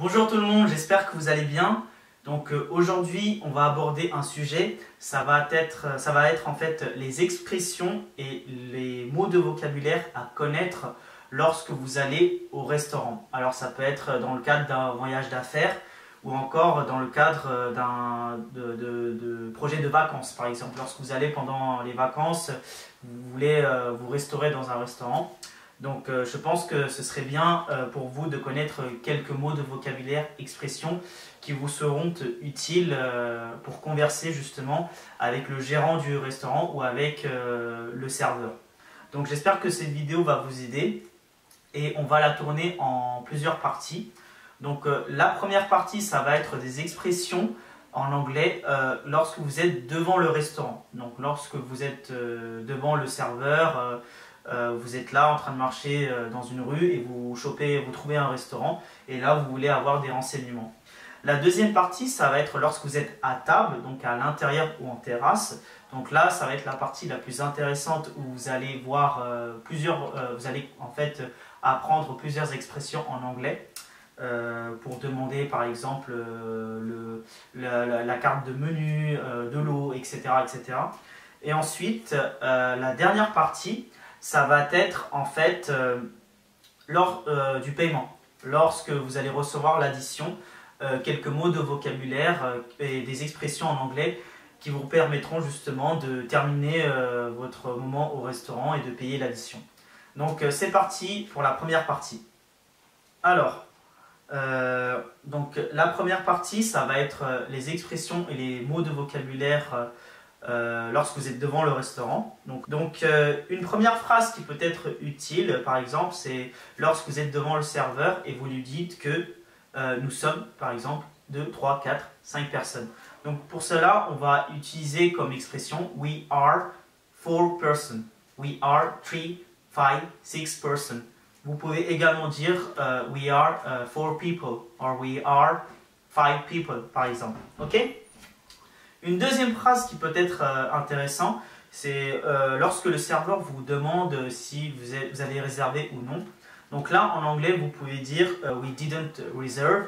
Bonjour tout le monde, j'espère que vous allez bien. Donc aujourd'hui, on va aborder un sujet, ça va être en fait les expressions et les mots de vocabulaire à connaître lorsque vous allez au restaurant. Alors ça peut être dans le cadre d'un voyage d'affaires ou encore dans le cadre de projet de vacances. Par exemple, lorsque vous allez pendant les vacances, vous voulez vous restaurer dans un restaurant. Donc je pense que ce serait bien pour vous de connaître quelques mots de vocabulaire, expressions qui vous seront utiles pour converser justement avec le gérant du restaurant ou avec le serveur. Donc j'espère que cette vidéo va vous aider et on va la tourner en plusieurs parties. Donc la première partie, ça va être des expressions en anglais lorsque vous êtes devant le restaurant. Donc lorsque vous êtes devant le serveur, vous êtes là en train de marcher dans une rue et vous trouvez un restaurant et là vous voulez avoir des renseignements. La deuxième partie, ça va être lorsque vous êtes à table, donc à l'intérieur ou en terrasse. Donc là, ça va être la partie la plus intéressante où vous allez voir vous allez en fait apprendre plusieurs expressions en anglais. Pour demander par exemple la carte de menu, de l'eau, etc., etc. Et ensuite, la dernière partie, ça va être en fait lors du paiement. Lorsque vous allez recevoir l'addition, quelques mots de vocabulaire et des expressions en anglais qui vous permettront justement de terminer votre moment au restaurant et de payer l'addition. Donc c'est parti pour la première partie. Alors, donc la première partie, ça va être les expressions et les mots de vocabulaire lorsque vous êtes devant le restaurant. Donc une première phrase qui peut être utile, par exemple, c'est lorsque vous êtes devant le serveur et vous lui dites que nous sommes, par exemple, 2, 3, 4, 5 personnes. Donc pour cela, on va utiliser comme expression we are 4 persons. We are 3, 5, 6 persons. Vous pouvez également dire we are 4 people or we are 5 people, par exemple. Ok? Une deuxième phrase qui peut être intéressante, c'est lorsque le serveur vous demande si vous avez réservé ou non. Donc là, en anglais, vous pouvez dire we didn't reserve.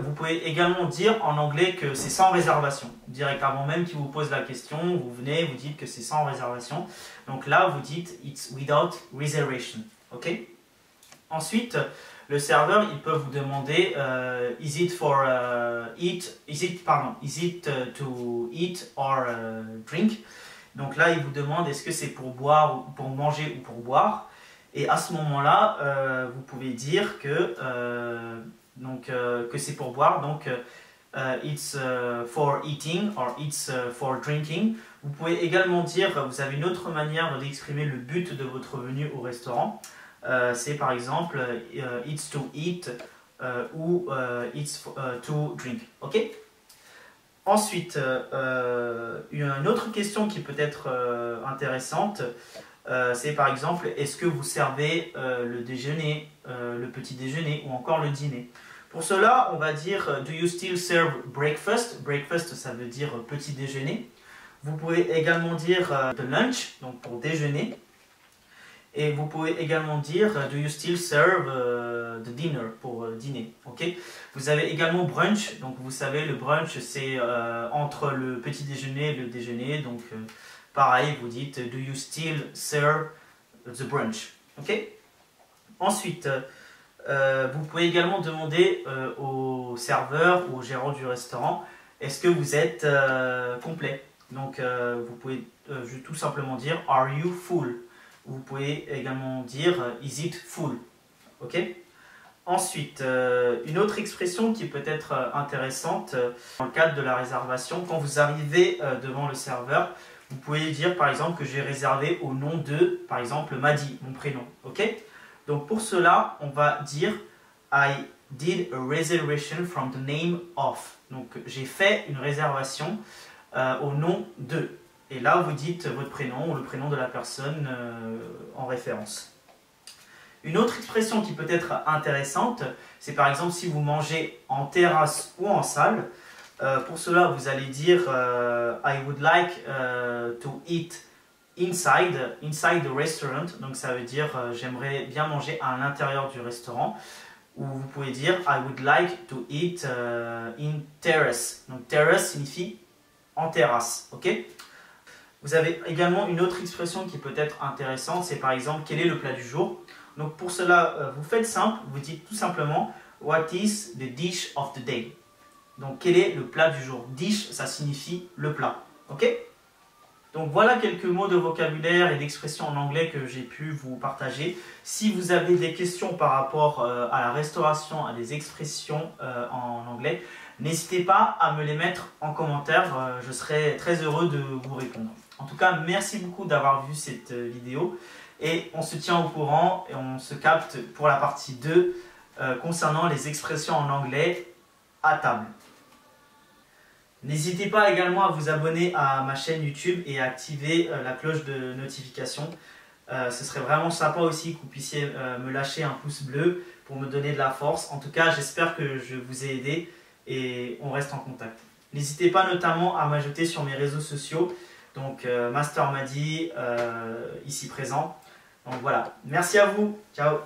Vous pouvez également dire en anglais que c'est sans réservation. Direct avant même qu'il vous pose la question, vous venez, vous dites que c'est sans réservation. Donc là, vous dites it's without reservation. Ok? Ensuite, le serveur, il peut vous demander is it to eat or drink? Donc là, il vous demande est-ce que c'est pour boire ou pour manger ou pour boire? Et à ce moment-là, vous pouvez dire que c'est pour boire. Donc it's for eating or it's for drinking. Vous pouvez également dire, vous avez une autre manière d'exprimer le but de votre venue au restaurant. C'est par exemple it's to eat ou it's to drink. Ok? Ensuite, une autre question qui peut être intéressante, c'est par exemple est-ce que vous servez le déjeuner, le petit déjeuner ou encore le dîner? Pour cela, on va dire do you still serve breakfast? Breakfast, ça veut dire petit déjeuner. Vous pouvez également dire the lunch, donc pour déjeuner. Et vous pouvez également dire do you still serve the dinner pour dîner. Okay? Vous avez également brunch, donc vous savez le brunch c'est entre le petit déjeuner et le déjeuner. Donc pareil, vous dites do you still serve the brunch. Okay? Ensuite, vous pouvez également demander au serveur ou au gérant du restaurant est-ce que vous êtes complet. Donc vous pouvez tout simplement dire are you full. Vous pouvez également dire is it full. Ok? Ensuite, une autre expression qui peut être intéressante dans le cadre de la réservation, quand vous arrivez devant le serveur, vous pouvez dire par exemple que j'ai réservé au nom de, par exemple, Madi, mon prénom. Ok? Donc pour cela, on va dire I did a reservation from the name of. Donc j'ai fait une réservation au nom de. Et là, vous dites votre prénom ou le prénom de la personne en référence. Une autre expression qui peut être intéressante, c'est par exemple si vous mangez en terrasse ou en salle. Pour cela, vous allez dire I would like to eat inside the restaurant. Donc ça veut dire j'aimerais bien manger à l'intérieur du restaurant. ou vous pouvez dire I would like to eat in terrace. Donc terrace signifie en terrasse, ok? Vous avez également une autre expression qui peut être intéressante, c'est par exemple quel est le plat du jour. Donc pour cela, vous faites simple, vous dites tout simplement what is the dish of the day. Donc quel est le plat du jour? Dish, ça signifie le plat, ok? Donc voilà quelques mots de vocabulaire et d'expressions en anglais que j'ai pu vous partager. Si vous avez des questions par rapport à la restauration, à des expressions en anglais, n'hésitez pas à me les mettre en commentaire, je serai très heureux de vous répondre. En tout cas, merci beaucoup d'avoir vu cette vidéo et on se tient au courant et on se capte pour la partie 2 concernant les expressions en anglais à table. N'hésitez pas également à vous abonner à ma chaîne YouTube et à activer la cloche de notification. Ce serait vraiment sympa aussi que vous puissiez me lâcher un pouce bleu pour me donner de la force. En tout cas, j'espère que je vous ai aidé et on reste en contact. N'hésitez pas notamment à m'ajouter sur mes réseaux sociaux, donc Master Madi, ici présent. Donc voilà, merci à vous, ciao!